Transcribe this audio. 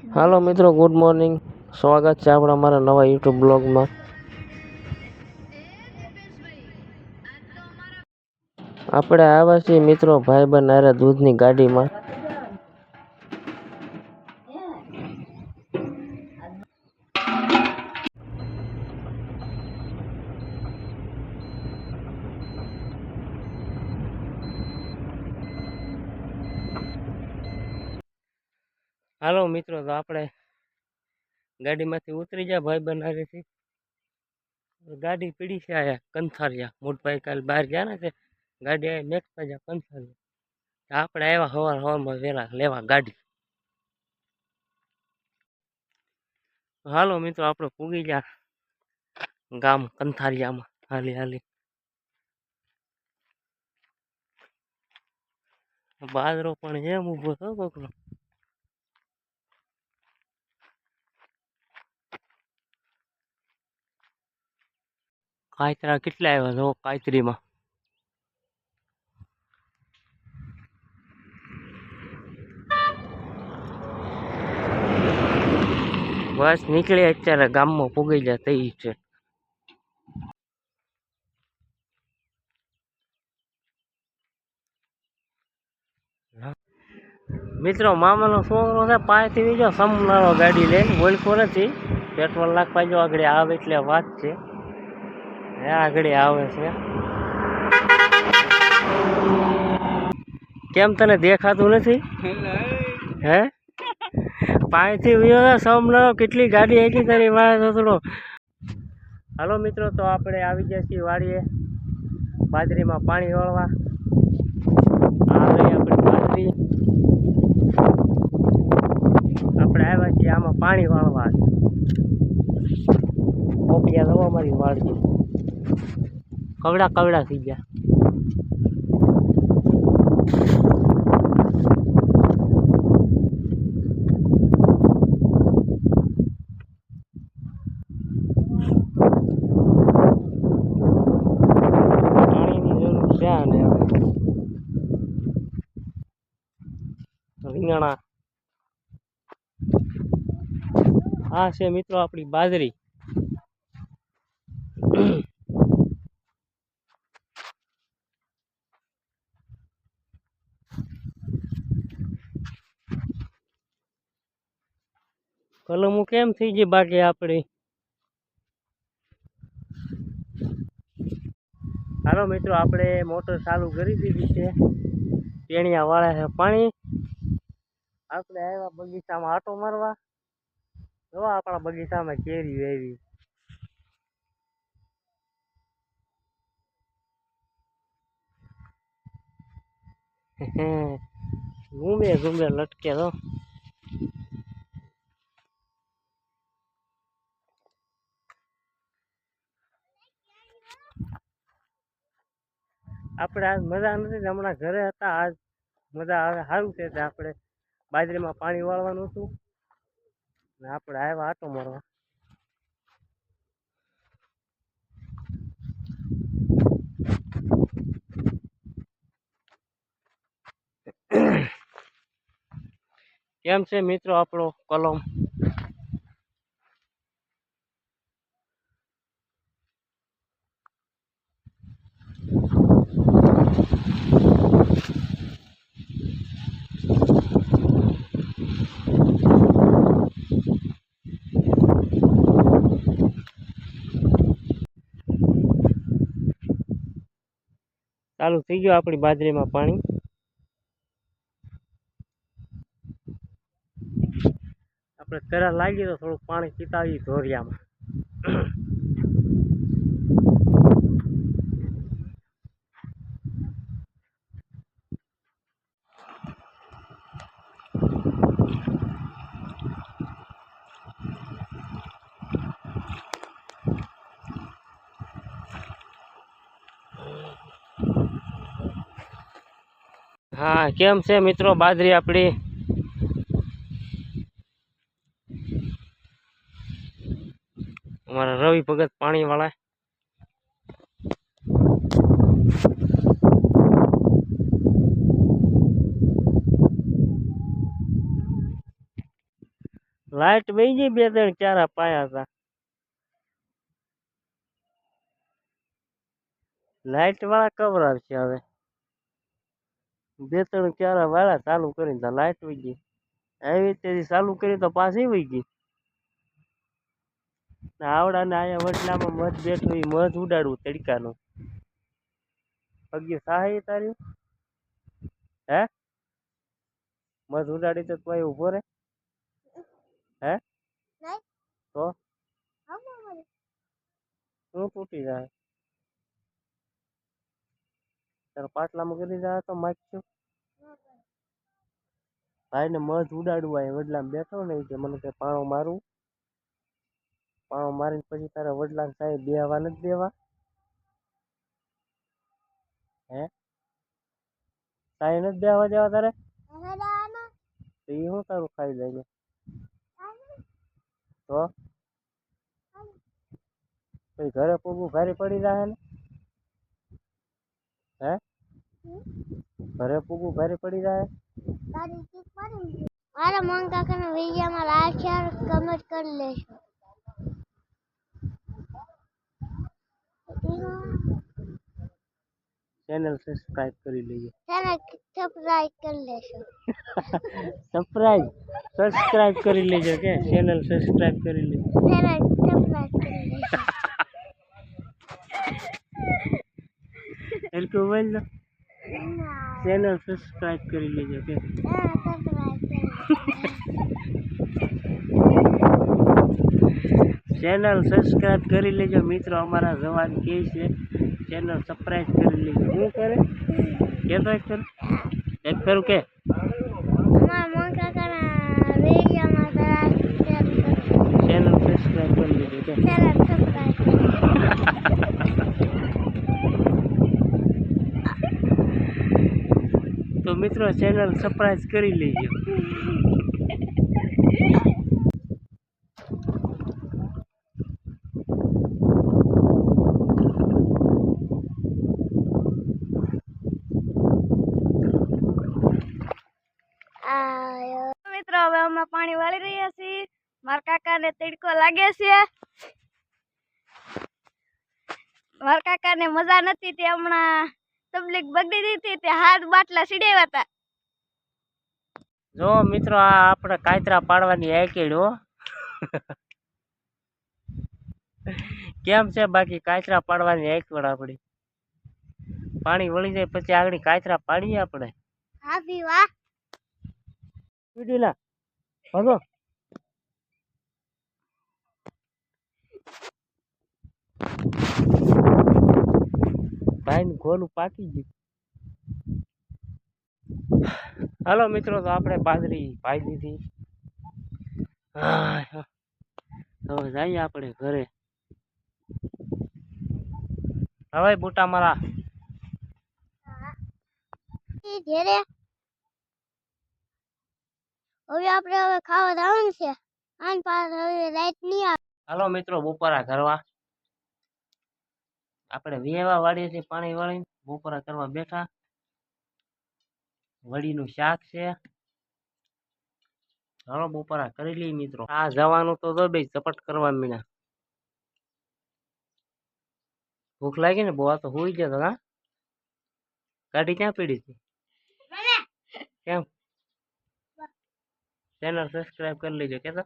હાલો મિત્રો, good morning. સ્વાગત છે આપણા મારા નવા યુટ્યુબ બ્લોગમાં. આપણે આવ્યા છીએ મિત્રો ભાઈબંધ હારે દૂધની ગાડીમાં. હાલો મિત્રો, તો આપણે ગાડીમાંથી ઉતરી જાય ભાઈબંધ હારેથી. ગાડી પીડી છે આયા કંથારિયા. મોટભાઈ કાલ બહાર ગયા ને તે ગાડી આ મેકતા જા કંથારિયા. આપણે આવ્યા હવારમાં વેલા લેવા ગાડી. હાલો મિત્રો, આપણે પૂગી ગયા ગામ કંથારિયામાં હાલી હાલી. બાજરો પણ એમ ઊભો થયો કોકનો. કાયતરા કેટલા આવ્યા જો કાયતરીમાં. બસ નીકળી અત્યારે ગામમાં પૂગી જાય થઈ છે. મિત્રો મામાનો છોકરો છે પાયથી બીજો સમનારો ગાડી લઈને બોલકો નથી. પેટ્રોલ નાખવા જો આગળ આવે એટલે વાત છે. આગળ આવે છે. કેમ તને દેખાતું નથી? હે પાયથી બીજો સમનારો કેટલી ગાડી આવી તારી વાળે થોડો. હાલો મિત્રો, તો આપણે આવી ગયા છીએ વાડીએ બાજરીમાં પાણી વાળવા. આપણી બાજરી આપણે આવ્યા છીએ આમાં પાણી વાળવા. પોપિયા દવા મારી વાળજી કવડા કવડા થઈ ગયા. પાણીની જરૂર છે ને રીંગણા. આ છે મિત્રો આપણી બાજરી. કલમું કેમ થઈ ગઈ બાકી આપણી. હાલો મિત્રો, આપણે મોટર ચાલુ કરી દીધી છે. ટેણિયા વાળે છે પાણી. આપણે આવ્યા બગીચામાં આટો મારવા. જો આપણા બગીચામાં કેરી આવી. ઘૂમે ઘૂમે લટકે તો. આપણે આજ મજા નથી, હમણાં ઘરે હતા. આજ મજા આવે સારું છે. આપણે બાજરીમાં પાણી વાળવાનું હતું ને આપણે આવ્યા આટો મારવા. કેમ છે મિત્રો આપણો કલમ? ચાલુ થઈ ગયું આપણી બાજરીમાં પાણી. આપણે તરા લાગી તો થોડુંક પાણી પીતાવી ધોરિયામાં. હા, કેમ છે મિત્રો બાજરી આપણી? અમારા રવિ ભગત પાણી વાળા. લાઈટ વહી ગઈ, 2-3 ચારા પાયા હતા. લાઈટ વાળા કવર આવશે હવે. 2-3 ચારા વાળા ચાલુ કરીને તો લાઈટ વહી ગઈ. આવી રીતે ચાલુ કરી તો પાછી વહી ગઈ. આવડા ને આયા વડલામાં મધ બેઠું, એ મધ ઉડાડવું તડકાનું. પગે સાહે તારી હે મધ ઉડાડી તો તું ઉભો રે હે તો શું તૂટી જાય? તારા પાટલામાં કરી જાય તો માગશું. ભાઈ ને મધ ઉડાડવું હોય વડલામાં બેઠો ને કે મને કે પાણો મારું, પાણો મારીને પછી તારા વડલા સાહેબ બેહવા નથી દેવા. હે સાહેબ નથી બેહવા દેવા તારે? તો એ શું તારું ખાઈ જાય તો પછી ઘરે પૂગું ભારે પડી જાય ને? હે ઘરે પૂગું ભારે પડી જાય? મારા મન કાકાના વિડીયોમાં લાઈક શેર કમેન્ટ કરી લેજો. ચેનલ સબસ્ક્રાઇબ કરી લેજો. ચેનલ સબસ્ક્રાઇબ કરી લેજો. સબસ્ક્રાઇબ કરી લેજો કે ચેનલ સબસ્ક્રાઇબ કરી લેજો. ચેનલ સબસ્ક્રાઇબ કરી લેજો. એલકો બોલ દો. ચેનલ સબસ્ક્રાઇબ કરી લેજો કે ચેનલ સબસ્ક્રાઇબ કરી લેજો મિત્રો. અમારા જવાન કે છે ચેનલ સબસ્ક્રાઇબ કરી લેજો. શું કરે કે તો એક કરું કે ચેનલ સબસ્ક્રાઇબ કરી લેજો કે તો મિત્રો ચેનલ સબસ્ક્રાઇબ કરી લેજો. મિત્રો હવે અમે પાણી વાળી રહ્યા છીએ. મારા કાકાને તડકો લાગે છે. મારા કાકાને મજા નથી તે હમણાં તબલીગ બગડી દીધી તે હાથ બાટલા સીડ્યા હતા. જો મિત્રો આ આપણે કાતરા પાડવાની આકેડ હો. કેમ છે બાકી કાતરા પાડવાની આકેડ આપણી? પાણી વળી જાય પછી આગળ કાતરા પાડીએ આપણે. હા ભી વાહ વિડીલા ભાગો. ભાઈ નું ગોલું પાકી ગયું. હાલો મિત્રો તો આપણે બાજરી પાઈ દીધી. હવે જઈએ આપણે ઘરે. હવે બુટા મારા ઘેરે હવે આપણે હવે ખાવા જવાનું છે. આન પાર હવે લાઈટ નહીં આવે. હાલો મિત્રો બપોરા કરવા આપણે વેવા વાડીએથી પાણી વાળીને બપોરા કરવા બેઠા. વડીનું શાક છે. હાલો બપોરા કરી લઈએ મિત્રો. આ જવાનું તો દો બે ચપટ કરવા મીના. ભૂખ લાગી ને બહુ તો હોઈ જતો. હા ગાડી ક્યાં પડી હતી? કેમ? ચેનલ સબસ્ક્રાઇબ કરી લેજો કે તો